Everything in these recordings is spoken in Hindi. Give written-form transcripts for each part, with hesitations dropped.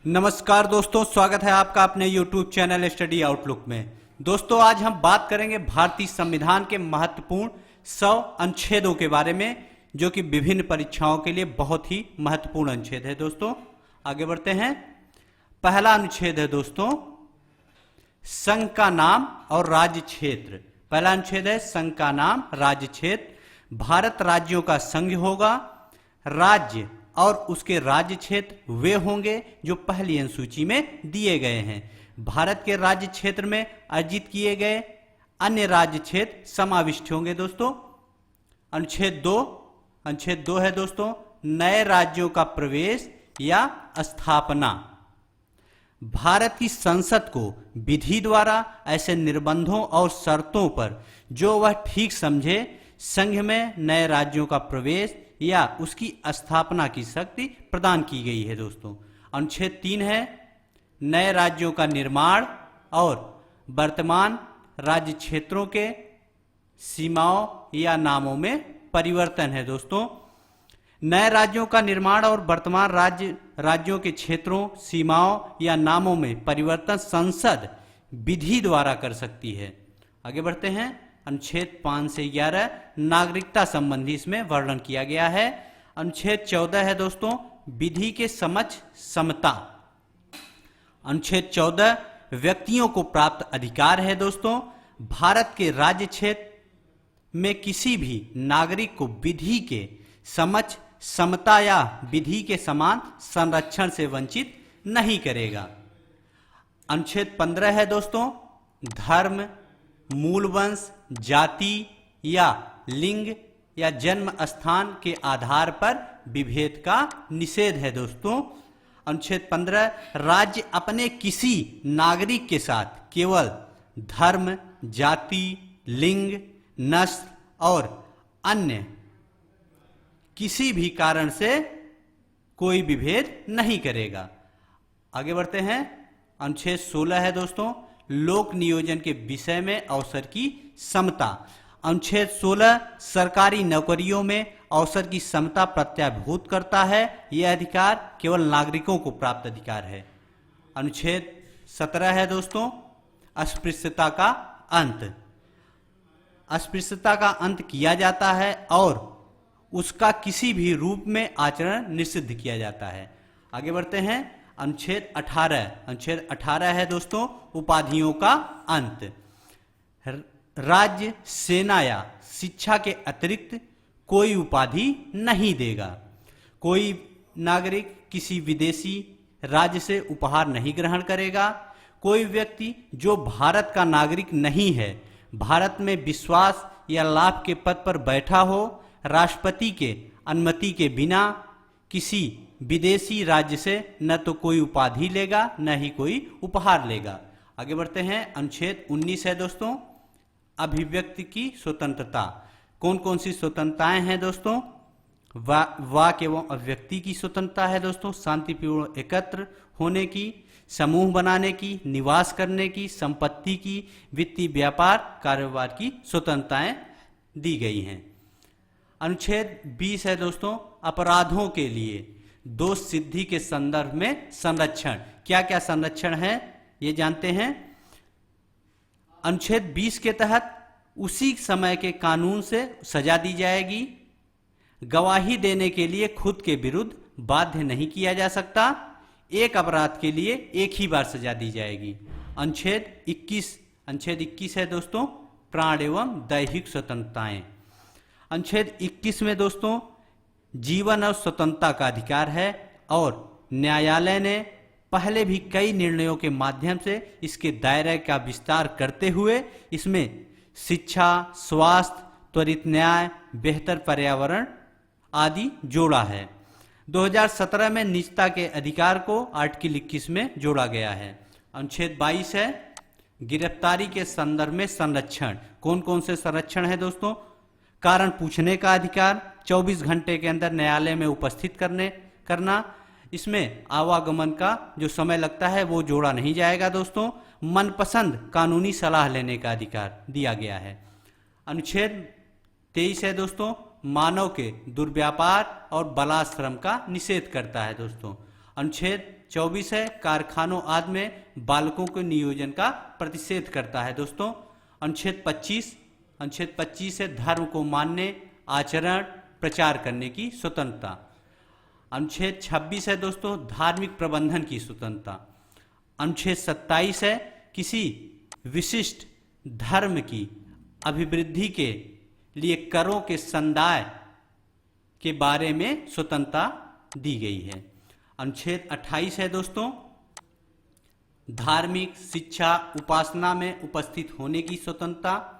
नमस्कार दोस्तों, स्वागत है आपका अपने YouTube चैनल स्टडी आउटलुक में। दोस्तों, आज हम बात करेंगे भारतीय संविधान के महत्वपूर्ण 100 अनुच्छेदों के बारे में, जो कि विभिन्न परीक्षाओं के लिए बहुत ही महत्वपूर्ण अनुच्छेद है। दोस्तों, आगे बढ़ते हैं। पहला अनुच्छेद है दोस्तों, संघ का नाम और राज्य क्षेत्र। पहला अनुच्छेद है संघ का नाम, राज्य क्षेत्र। भारत राज्यों का संघ होगा। राज्य और उसके राज्य क्षेत्र वे होंगे जो पहली अनुसूची में दिए गए हैं। भारत के राज्य क्षेत्र में अर्जित किए गए अन्य राज्य क्षेत्र समाविष्ट होंगे। दोस्तों, अनुच्छेद दो है दोस्तों, नए राज्यों का प्रवेश या स्थापना। भारत की संसद को विधि द्वारा ऐसे निर्बंधों और शर्तों पर जो वह ठीक समझे संघ में नए राज्यों का प्रवेश या उसकी स्थापना की शक्ति प्रदान की गई है। दोस्तों, अनुच्छेद 3 है नए राज्यों का निर्माण और वर्तमान राज्य क्षेत्रों के सीमाओं या नामों में परिवर्तन है। दोस्तों, नए राज्यों का निर्माण और वर्तमान राज्यों के क्षेत्रों, सीमाओं या नामों में परिवर्तन संसद विधि द्वारा कर सकती है। आगे बढ़ते हैं। अनुच्छेद 5 से 11 नागरिकता संबंधी इसमें वर्णन किया गया है। अनुच्छेद 14 है दोस्तों, विधि के समक्ष समता। अनुच्छेद 14 व्यक्तियों को प्राप्त अधिकार है। दोस्तों, भारत के राज्य क्षेत्र में किसी भी नागरिक को विधि के समक्ष समता या विधि के समान संरक्षण से वंचित नहीं करेगा। अनुच्छेद 15 है दोस्तों, धर्म, मूल वंश, जाति या लिंग या जन्म स्थान के आधार पर विभेद का निषेध है। दोस्तों, अनुच्छेद 15 राज्य अपने किसी नागरिक के साथ केवल धर्म, जाति, लिंग, नस्ल और अन्य किसी भी कारण से कोई विभेद नहीं करेगा। आगे बढ़ते हैं। अनुच्छेद 16 है दोस्तों, लोक नियोजन के विषय में अवसर की समता। अनुच्छेद 16 सरकारी नौकरियों में अवसर की समता प्रत्याभूत करता है। यह अधिकार केवल नागरिकों को प्राप्त अधिकार है। अनुच्छेद 17 है दोस्तों, अस्पृश्यता का अंत। अस्पृश्यता का अंत किया जाता है और उसका किसी भी रूप में आचरण निषिद्ध किया जाता है। आगे बढ़ते हैं। अनुच्छेद 18 है दोस्तों, उपाधियों का अंत। राज्य, सेना या शिक्षा के अतिरिक्त कोई उपाधि नहीं देगा। कोई नागरिक किसी विदेशी राज्य से उपहार नहीं ग्रहण करेगा। कोई व्यक्ति जो भारत का नागरिक नहीं है, भारत में विश्वास या लाभ के पद पर बैठा हो, राष्ट्रपति के अनुमति के बिना किसी विदेशी राज्य से न तो कोई उपाधि लेगा न ही कोई उपहार लेगा। आगे बढ़ते हैं। अनुच्छेद 19 है दोस्तों, अभिव्यक्ति की स्वतंत्रता। कौन कौन सी स्वतंत्रताएं हैं दोस्तों? वाक एवं अभिव्यक्ति की स्वतंत्रता है दोस्तों, शांतिपूर्ण एकत्र होने की, समूह बनाने की, निवास करने की, संपत्ति की, वित्तीय व्यापार कारोबार की स्वतंत्रताएं दी गई हैं। अनुच्छेद 20 है दोस्तों, अपराधों के लिए दोष सिद्धि के संदर्भ में संरक्षण। क्या क्या संरक्षण है ये जानते हैं। अनुच्छेद 20 के तहत उसी समय के कानून से सजा दी जाएगी। गवाही देने के लिए खुद के विरुद्ध बाध्य नहीं किया जा सकता। एक अपराध के लिए एक ही बार सजा दी जाएगी। अनुच्छेद 21 है दोस्तों, प्राण एवं दैहिक स्वतंत्रताएं। अनुच्छेद 21 में दोस्तों जीवन और स्वतंत्रता का अधिकार है और न्यायालय ने पहले भी कई निर्णयों के माध्यम से इसके दायरे का विस्तार करते हुए इसमें शिक्षा, स्वास्थ्य, त्वरित न्याय, बेहतर पर्यावरण आदि जोड़ा है। 2017 में निजता के अधिकार को आर्टिकल 21 में जोड़ा गया है। अनुच्छेद 22 है गिरफ्तारी के संदर्भ में संरक्षण। कौन कौन से संरक्षण है दोस्तों? कारण पूछने का अधिकार, 24 घंटे के अंदर न्यायालय में उपस्थित करना। इसमें आवागमन का जो समय लगता है वो जोड़ा नहीं जाएगा दोस्तों। मनपसंद कानूनी सलाह लेने का अधिकार दिया गया है। अनुच्छेद 23 है दोस्तों, मानव के दुर्व्यापार और बलात्श्रम का निषेध करता है दोस्तों। अनुच्छेद 24 है कारखानों आदि में बालकों के नियोजन का प्रतिषेध करता है दोस्तों। अनुच्छेद 25 है धर्म को मानने, आचरण, प्रचार करने की स्वतंत्रता। अनुच्छेद 26 है दोस्तों धार्मिक प्रबंधन की स्वतंत्रता। अनुच्छेद 27 है किसी विशिष्ट धर्म की अभिवृद्धि के लिए करों के संदाय के बारे में स्वतंत्रता दी गई है। अनुच्छेद 28 है दोस्तों धार्मिक शिक्षा उपासना में उपस्थित होने की स्वतंत्रता।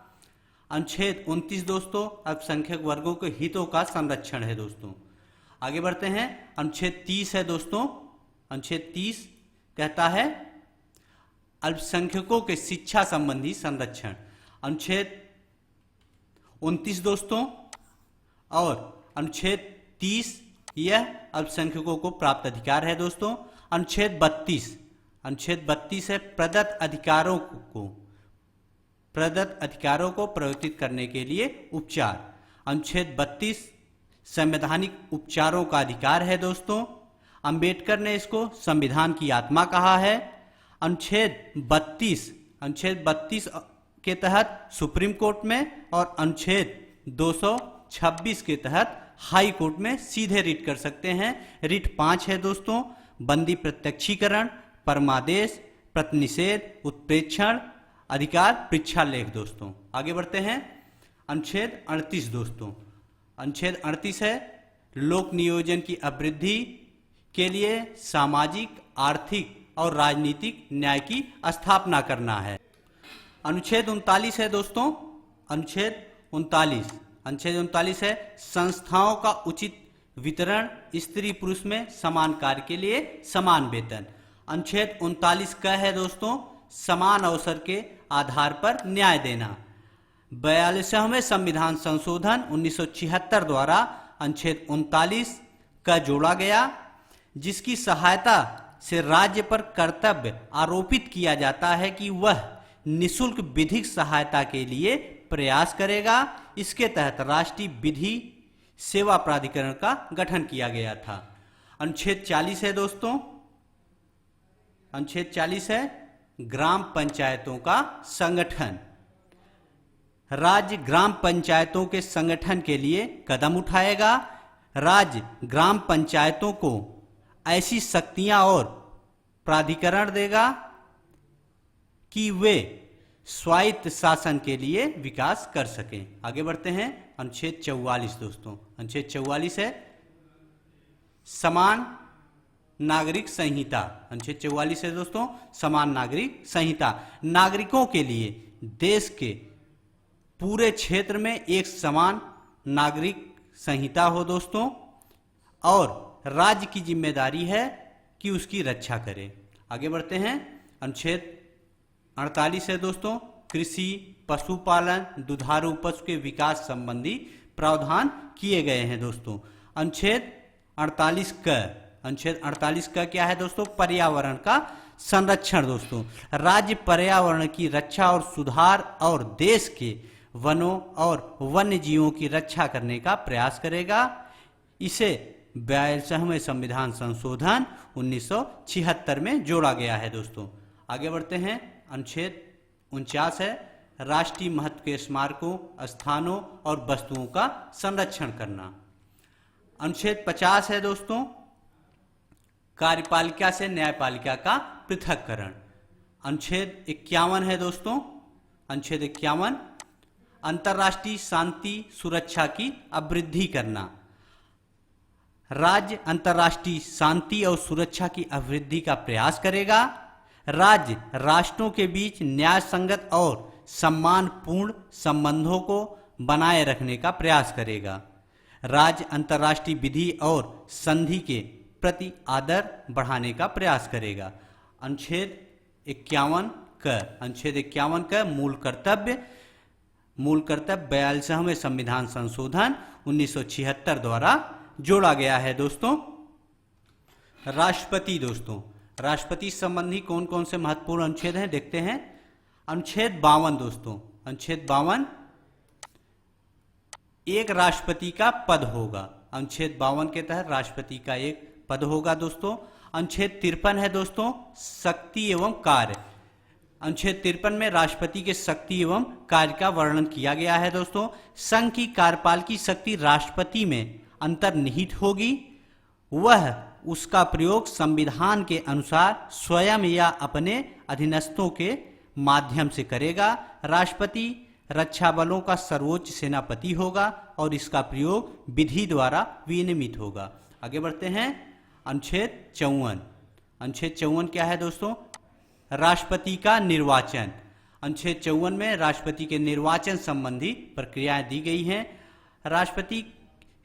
अनुच्छेद 29 दोस्तों अल्पसंख्यक वर्गों के हितों का संरक्षण है दोस्तों। आगे बढ़ते हैं। अनुच्छेद 30 है दोस्तों, अनुच्छेद 30 कहता है अल्पसंख्यकों के शिक्षा संबंधी संरक्षण। अनुच्छेद 29 दोस्तों और अनुच्छेद 30 यह अल्पसंख्यकों को प्राप्त अधिकार है दोस्तों। अनुच्छेद 32 है प्रदत्त अधिकारों को प्रवर्तित करने के लिए उपचार। अनुच्छेद 32 संवैधानिक उपचारों का अधिकार है दोस्तों। अंबेडकर ने इसको संविधान की आत्मा कहा है। अनुच्छेद 32 के तहत सुप्रीम कोर्ट में और अनुच्छेद 226 के तहत हाई कोर्ट में सीधे रिट कर सकते हैं। रिट 5 है दोस्तों बंदी प्रत्यक्षीकरण, परमादेश, प्रतिनिषेध, उत्प्रेक्षण, अधिकार परीक्षा लेख दोस्तों। आगे बढ़ते हैं। अनुच्छेद 38 दोस्तों, अनुच्छेद 38 है लोक नियोजन की अभिवृद्धि के लिए सामाजिक, आर्थिक और राजनीतिक न्याय की स्थापना करना है। अनुच्छेद 39 है दोस्तों, अनुच्छेद 39 है संस्थाओं का उचित वितरण, स्त्री पुरुष में समान कार्य के लिए समान वेतन। अनुच्छेद 39 का है दोस्तों समान अवसर के आधार पर न्याय देना। 42वें संविधान संशोधन 1976 द्वारा अनुच्छेद 39 का जोड़ा गया, जिसकी सहायता से राज्य पर कर्तव्य आरोपित किया जाता है कि वह निःशुल्क विधिक सहायता के लिए प्रयास करेगा। इसके तहत राष्ट्रीय विधि सेवा प्राधिकरण का गठन किया गया था। अनुच्छेद 40 है दोस्तों, अनुच्छेद 40 है ग्राम पंचायतों का संगठन। राज्य ग्राम पंचायतों के संगठन के लिए कदम उठाएगा। राज्य ग्राम पंचायतों को ऐसी शक्तियां और प्राधिकरण देगा कि वे स्वायत्त शासन के लिए विकास कर सकें। आगे बढ़ते हैं। अनुच्छेद 44 दोस्तों, अनुच्छेद 44 है समान नागरिक संहिता। अनुच्छेद 44 है दोस्तों समान नागरिक संहिता। नागरिकों के लिए देश के पूरे क्षेत्र में एक समान नागरिक संहिता हो दोस्तों, और राज्य की जिम्मेदारी है कि उसकी रक्षा करे। आगे बढ़ते हैं। अनुच्छेद 48 है दोस्तों कृषि, पशुपालन, दुधारू पशु के विकास संबंधी प्रावधान किए गए हैं दोस्तों। अनुच्छेद 48 का क्या है दोस्तों पर्यावरण का संरक्षण दोस्तों। राज्य पर्यावरण की रक्षा और सुधार और देश के वनों और वन्य जीवों की रक्षा करने का प्रयास करेगा। इसे 42वें संविधान संशोधन 1976 में जोड़ा गया है दोस्तों। आगे बढ़ते हैं। अनुच्छेद 49 है राष्ट्रीय महत्व के स्मारकों, स्थानों और वस्तुओं का संरक्षण करना। अनुच्छेद 50 है दोस्तों कार्यपालिका से न्यायपालिका का पृथक्करण। अनुच्छेद 51 है दोस्तों, अनुच्छेद 51 अंतर्राष्ट्रीय शांति सुरक्षा की अभिवृद्धि करना। राज्य अंतर्राष्ट्रीय शांति और सुरक्षा की अभिवृद्धि का प्रयास करेगा। राज्य राष्ट्रों के बीच न्याय संगत और सम्मानपूर्ण संबंधों को बनाए रखने का प्रयास करेगा। राज्य अंतर्राष्ट्रीय विधि और संधि के प्रति आदर बढ़ाने का प्रयास करेगा। अनुच्छेद 51 का मूल कर्तव्य 42वें संविधान संशोधन 1976 द्वारा जोड़ा गया है दोस्तों। राष्ट्रपति दोस्तों, राष्ट्रपति संबंधी कौन कौन से महत्वपूर्ण अनुच्छेद हैं देखते हैं। अनुच्छेद 52 दोस्तों, अनुच्छेद 52 एक राष्ट्रपति का पद होगा। अनुच्छेद 52 के तहत राष्ट्रपति का एक पद होगा दोस्तों। अनुच्छेद 53 है दोस्तों, शक्ति एवं कार्य। अनुच्छेद 53 में राष्ट्रपति के शक्ति एवं कार्य का वर्णन किया गया है दोस्तों। संघ की कार्यपाल की शक्ति राष्ट्रपति में अंतर्निहित होगी, वह उसका प्रयोग संविधान के अनुसार स्वयं या अपने अधीनस्थों के माध्यम से करेगा। राष्ट्रपति रक्षा बलों का सर्वोच्च सेनापति होगा और इसका प्रयोग विधि द्वारा विनियमित होगा। आगे बढ़ते हैं, अनुच्छेद 54। अनुच्छेद 54 क्या है दोस्तों? राष्ट्रपति का निर्वाचन। अनुच्छेद 54 में राष्ट्रपति के निर्वाचन संबंधी प्रक्रियाएं दी गई हैं। राष्ट्रपति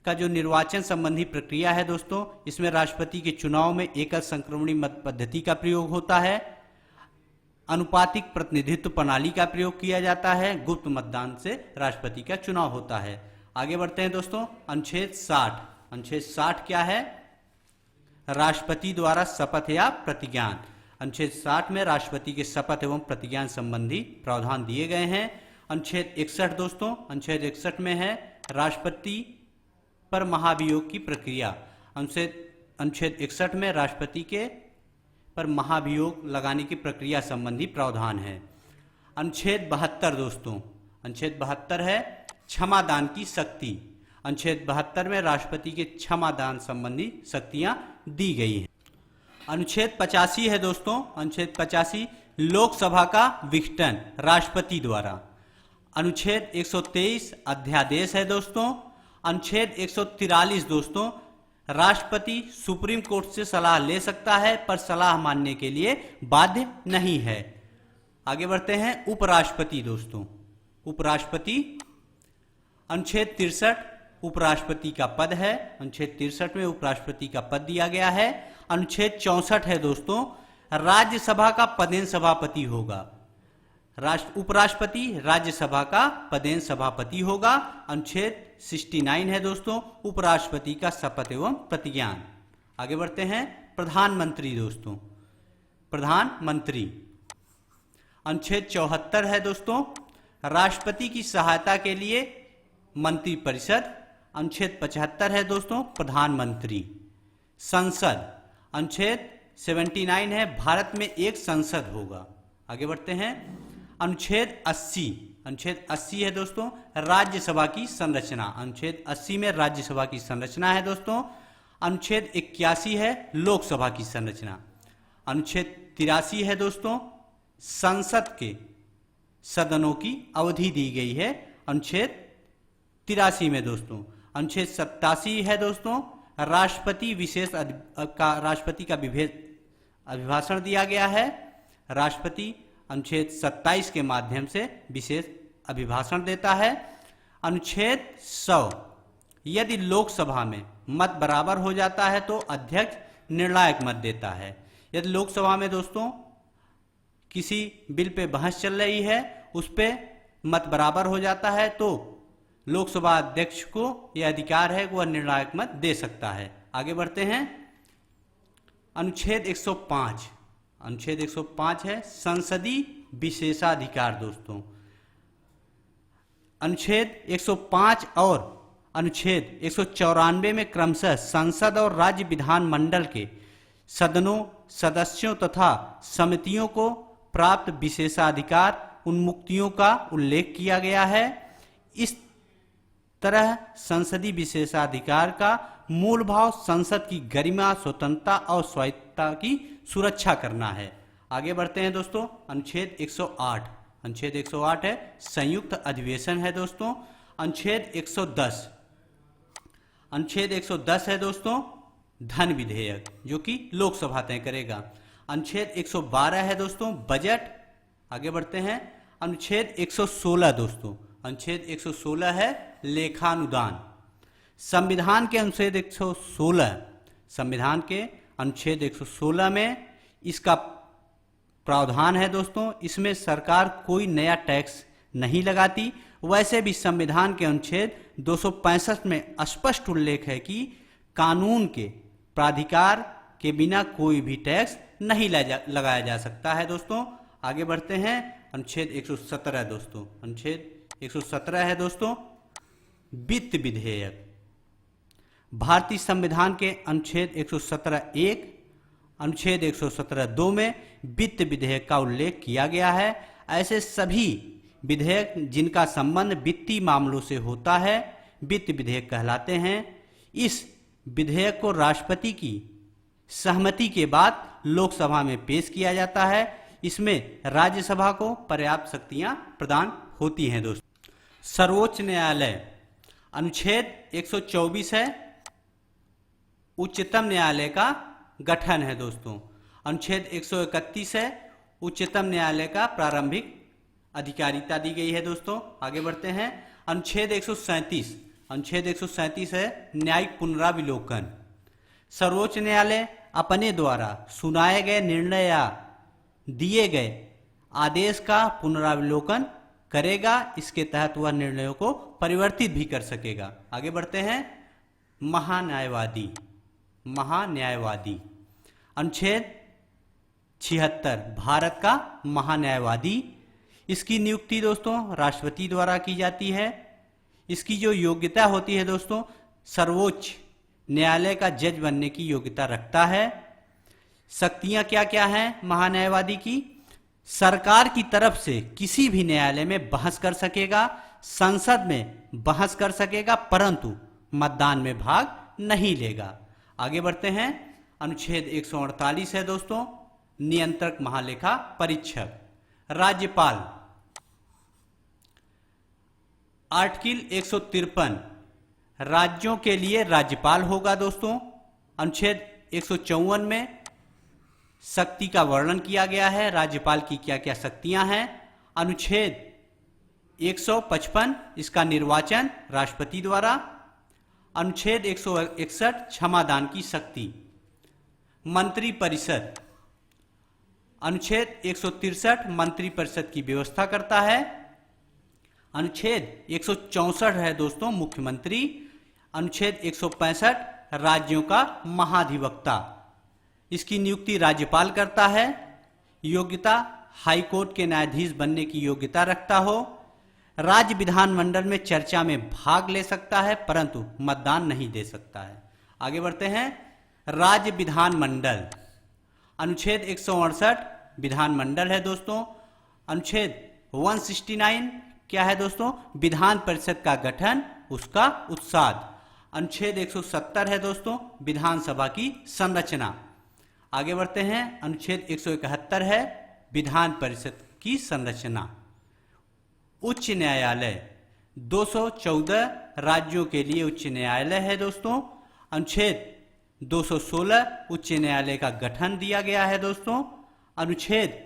का जो निर्वाचन संबंधी प्रक्रिया है दोस्तों, इसमें राष्ट्रपति के चुनाव में एकल संक्रमणी मत पद्धति का प्रयोग होता है, अनुपातिक प्रतिनिधित्व प्रणाली का प्रयोग किया जाता है, गुप्त मतदान से राष्ट्रपति का चुनाव होता है। आगे बढ़ते हैं दोस्तों, अनुच्छेद 60। अनुच्छेद 60 क्या है? राष्ट्रपति द्वारा शपथ या प्रतिज्ञान। अनुच्छेद 60 में राष्ट्रपति के शपथ एवं प्रतिज्ञान संबंधी प्रावधान दिए गए हैं। अनुच्छेद 61 दोस्तों, अनुच्छेद 61 में है राष्ट्रपति पर महाभियोग की प्रक्रिया। अनुच्छेद 61 में राष्ट्रपति के पर महाभियोग लगाने की प्रक्रिया संबंधी प्रावधान है। अनुच्छेद 72 दोस्तों, अनुच्छेद 72 है क्षमा दान की शक्ति। अनुच्छेद 72 में राष्ट्रपति के क्षमा दान संबंधी शक्तियां दी गई हैं। अनुच्छेद 85 है दोस्तों, अनुच्छेद 85 लोकसभा का विघटन राष्ट्रपति द्वारा। अनुच्छेद 123 अध्यादेश है दोस्तों। अनुच्छेद 143 दोस्तों, राष्ट्रपति सुप्रीम कोर्ट से सलाह ले सकता है पर सलाह मानने के लिए बाध्य नहीं है। आगे बढ़ते हैं, उपराष्ट्रपति दोस्तों। उपराष्ट्रपति, अनुच्छेद 63 उपराष्ट्रपति का पद है। अनुच्छेद 63 में उपराष्ट्रपति का पद दिया गया है। अनुच्छेद 64 है दोस्तों, राज्यसभा का पदेन सभापति होगा। उपराष्ट्रपति राज्यसभा का पदेन सभापति होगा। अनुच्छेद 69 है दोस्तों, उपराष्ट्रपति का शपथ एवं प्रतिज्ञान। आगे बढ़ते हैं, प्रधानमंत्री दोस्तों। प्रधानमंत्री, अनुच्छेद 74 है दोस्तों, राष्ट्रपति की सहायता के लिए मंत्रिपरिषद। अनुच्छेद 75 है दोस्तों, प्रधानमंत्री। संसद, अनुच्छेद 79 है भारत में एक संसद होगा। आगे बढ़ते हैं, अनुच्छेद 80। अनुच्छेद 80 है दोस्तों, राज्यसभा की संरचना। अनुच्छेद 80 में राज्यसभा की संरचना है दोस्तों। अनुच्छेद 81 है लोकसभा की संरचना। अनुच्छेद 83 है दोस्तों, संसद के सदनों की अवधि दी गई है। अनुच्छेद 83 में दोस्तों। अनुच्छेद 87 है दोस्तों, राष्ट्रपति का अभिभाषण दिया गया है। राष्ट्रपति अनुच्छेद 27 के माध्यम से विशेष अभिभाषण देता है। अनुच्छेद 100, यदि लोकसभा में मत बराबर हो जाता है तो अध्यक्ष निर्णायक मत देता है। यदि लोकसभा में दोस्तों किसी बिल पे बहस चल रही है, उस पे मत बराबर हो जाता है तो लोकसभा अध्यक्ष को यह अधिकार है कि वह निर्णायक मत दे सकता है। आगे बढ़ते हैं, अनुच्छेद 105। अनुच्छेद 105 है संसदीय विशेषाधिकार दोस्तों। अनुच्छेद 105 और अनुच्छेद 194 में क्रमशः संसद और राज्य विधानमंडल के सदनों, सदस्यों तथा समितियों को प्राप्त विशेषाधिकार उन्मुक्तियों का उल्लेख किया गया है। इस तरह संसदीय विशेषाधिकार का मूल भाव संसद की गरिमा, स्वतंत्रता और स्वायत्तता की सुरक्षा करना है। आगे बढ़ते हैं दोस्तों, अनुच्छेद 108। अनुच्छेद 108 है संयुक्त अधिवेशन है दोस्तों। अनुच्छेद 110। अनुच्छेद 110 है दोस्तों धन विधेयक, जो कि लोकसभा तय करेगा। अनुच्छेद 112 है दोस्तों बजट। आगे बढ़ते हैं, अनुच्छेद 116 दोस्तों। अनुच्छेद 116 है लेखानुदान। संविधान के अनुच्छेद 116, संविधान के अनुच्छेद 116 में इसका प्रावधान है दोस्तों। इसमें सरकार कोई नया टैक्स नहीं लगाती। वैसे भी संविधान के अनुच्छेद 265 में स्पष्ट उल्लेख है कि कानून के प्राधिकार के बिना कोई भी टैक्स नहीं लगाया जा सकता है दोस्तों। आगे बढ़ते हैं, अनुच्छेद 117 दोस्तों। अनुच्छेद 117 है दोस्तों वित्त विधेयक। भारतीय संविधान के अनुच्छेद 117(1) अनुच्छेद 117(2) में वित्त विधेयक का उल्लेख किया गया है। ऐसे सभी विधेयक जिनका संबंध वित्तीय मामलों से होता है वित्त विधेयक कहलाते हैं। इस विधेयक को राष्ट्रपति की सहमति के बाद लोकसभा में पेश किया जाता है। इसमें राज्यसभा को पर्याप्त शक्तियां प्रदान होती हैं। दोस्तों, सर्वोच्च न्यायालय अनुच्छेद 124 है, उच्चतम न्यायालय का गठन है। दोस्तों, अनुच्छेद 131 है, उच्चतम न्यायालय का प्रारंभिक अधिकारिता दी गई है। दोस्तों, आगे बढ़ते हैं। अनुच्छेद 137 है, न्यायिक पुनराविलोकन। सर्वोच्च न्यायालय अपने द्वारा सुनाए गए निर्णय या दिए गए आदेश का पुनराविलोकन करेगा। इसके तहत वह निर्णयों को परिवर्तित भी कर सकेगा। आगे बढ़ते हैं। महान्यायवादी अनुच्छेद 76, भारत का महान्यायवादी। इसकी नियुक्ति दोस्तों राष्ट्रपति द्वारा की जाती है। इसकी जो योग्यता होती है दोस्तों, सर्वोच्च न्यायालय का जज बनने की योग्यता रखता है। शक्तियां क्या क्या हैं महान्यायवादी की? सरकार की तरफ से किसी भी न्यायालय में बहस कर सकेगा, संसद में बहस कर सकेगा, परंतु मतदान में भाग नहीं लेगा। आगे बढ़ते हैं। अनुच्छेद 148 है दोस्तों, नियंत्रक महालेखा परीक्षक। राज्यपाल आर्टिकल 153 राज्यों के लिए राज्यपाल होगा। दोस्तों, अनुच्छेद 154 में शक्ति का वर्णन किया गया है, राज्यपाल की क्या क्या शक्तियां हैं। अनुच्छेद 155 इसका निर्वाचन राष्ट्रपति द्वारा। अनुच्छेद 161 क्षमादान की शक्ति। मंत्रिपरिषद अनुच्छेद 163 मंत्रिपरिषद की व्यवस्था करता है। अनुच्छेद 164 है दोस्तों मुख्यमंत्री। अनुच्छेद 165 राज्यों का महाधिवक्ता, इसकी नियुक्ति राज्यपाल करता है। योग्यता हाई कोर्ट के न्यायाधीश बनने की योग्यता रखता हो। राज्य विधानमंडल में चर्चा में भाग ले सकता है परंतु मतदान नहीं दे सकता है। आगे बढ़ते हैं। राज्य विधानमंडल अनुच्छेद 168 विधानमंडल है दोस्तों। अनुच्छेद 169 क्या है दोस्तों? विधान परिषद का गठन, उसका उत्साद। अनुच्छेद 170 है दोस्तों विधानसभा की संरचना। आगे बढ़ते हैं। अनुच्छेद 171 है विधान परिषद की संरचना। उच्च न्यायालय 214 राज्यों के लिए उच्च न्यायालय है दोस्तों। अनुच्छेद 216 उच्च न्यायालय का गठन दिया गया है दोस्तों। अनुच्छेद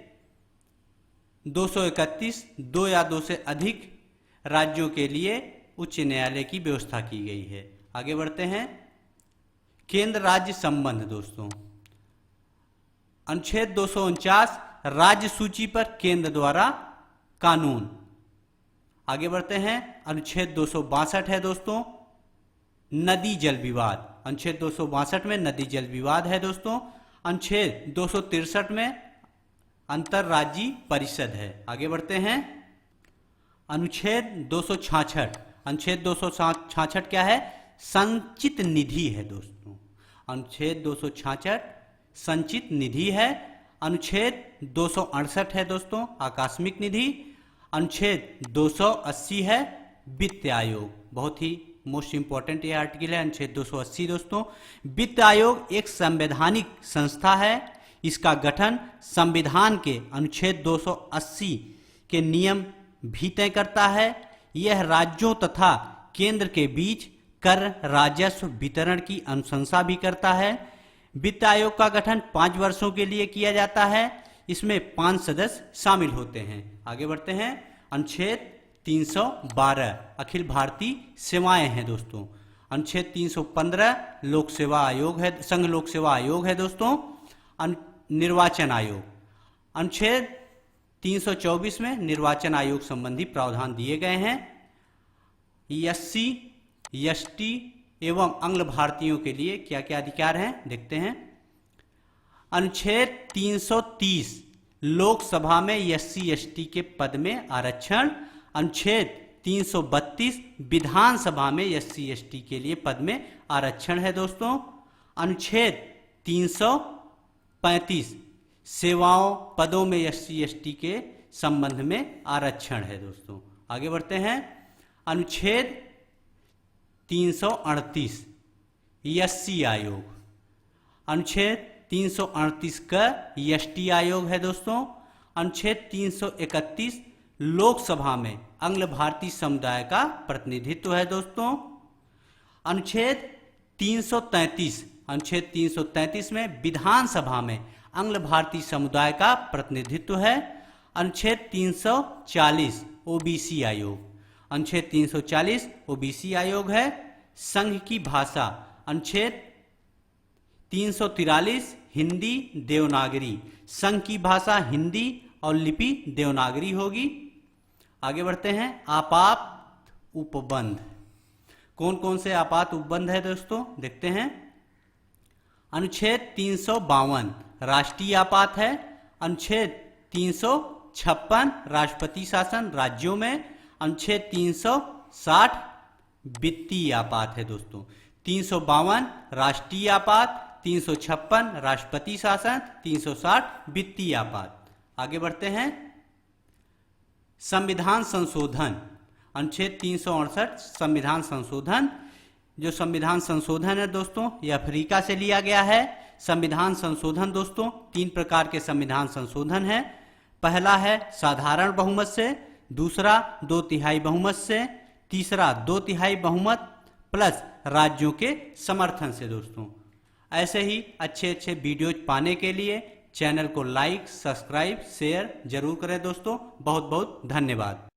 231 दो या दो से अधिक राज्यों के लिए उच्च न्यायालय की व्यवस्था की गई है। आगे बढ़ते हैं। केंद्र राज्य संबंध दोस्तों, अनुच्छेद 249 राज्य सूची पर केंद्र द्वारा कानून। आगे बढ़ते हैं। अनुच्छेद 262 है दोस्तों नदी जल विवाद। अनुच्छेद 262 में नदी जल विवाद है दोस्तों। अनुच्छेद 263 में अंतरराज्यीय परिषद है। आगे बढ़ते हैं। अनुच्छेद 266, अनुच्छेद 266 क्या है? संचित निधि है दोस्तों। अनुच्छेद 266 संचित निधि है। अनुच्छेद 268 है दोस्तों आकस्मिक निधि। अनुच्छेद 280 है वित्त आयोग, बहुत ही मोस्ट इंपॉर्टेंट ये आर्टिकल है। अनुच्छेद 280 दोस्तों, वित्त आयोग एक संवैधानिक संस्था है। इसका गठन संविधान के अनुच्छेद 280 के नियम भी तय करता है। यह राज्यों तथा केंद्र के बीच कर राजस्व वितरण की अनुशंसा भी करता है। वित्त आयोग का गठन 5 वर्षों के लिए किया जाता है। इसमें 5 सदस्य शामिल होते हैं। आगे बढ़ते हैं। अनुच्छेद 312 अखिल भारतीय सेवाएं हैं दोस्तों। अनुच्छेद 315 लोक सेवा आयोग है, संघ लोक सेवा आयोग है दोस्तों। निर्वाचन आयोग, अनुच्छेद 324 में निर्वाचन आयोग संबंधी प्रावधान दिए गए हैं। एससी, एसटी एवं अंग्ल भारतीयों के लिए क्या क्या अधिकार हैं देखते हैं। अनुच्छेद 330 लोकसभा में एससी एसटी के पद में आरक्षण। अनुच्छेद 332 विधानसभा में एससी एसटी के लिए पद में आरक्षण है दोस्तों। अनुच्छेद 35 सेवाओं पदों में SC ST के संबंध में आरक्षण है दोस्तों। आगे बढ़ते हैं। अनुच्छेद 338 SC आयोग, अनुच्छेद 338 का ST आयोग है दोस्तों। अनुच्छेद 331 लोकसभा में अंग्ल भारतीय समुदाय का प्रतिनिधित्व है दोस्तों। अनुच्छेद 333 में विधानसभा में अंग्ल भारतीय समुदाय का प्रतिनिधित्व है। अनुच्छेद 340 OBC आयोग, अनुच्छेद 340 OBC आयोग है। संघ की भाषा, अनुच्छेद 343 हिंदी देवनागरी, संघ की भाषा हिंदी और लिपि देवनागरी होगी। आगे बढ़ते हैं। आपात उपबंध, कौन कौन से आपात उपबंध है दोस्तों, देखते हैं। अनुच्छेद 352 राष्ट्रीय आपात है। अनुच्छेद 356 राष्ट्रपति शासन राज्यों में। अनुच्छेद 360 वित्तीय आपात है दोस्तों। 352 राष्ट्रीय आपात, 356 राष्ट्रपति शासन, 360 वित्तीय आपात। आगे बढ़ते हैं। संविधान संशोधन, अनुच्छेद 368 संविधान संशोधन। जो संविधान संशोधन है दोस्तों, यह अफ्रीका से लिया गया है। संविधान संशोधन दोस्तों 3 प्रकार के संविधान संशोधन है। पहला है साधारण बहुमत से, दूसरा 2/3 बहुमत से, तीसरा 2/3 बहुमत प्लस राज्यों के समर्थन से दोस्तों। ऐसे ही अच्छे अच्छे वीडियोज पाने के लिए चैनल को लाइक, सब्सक्राइब, शेयर जरूर करें दोस्तों। बहुत बहुत धन्यवाद।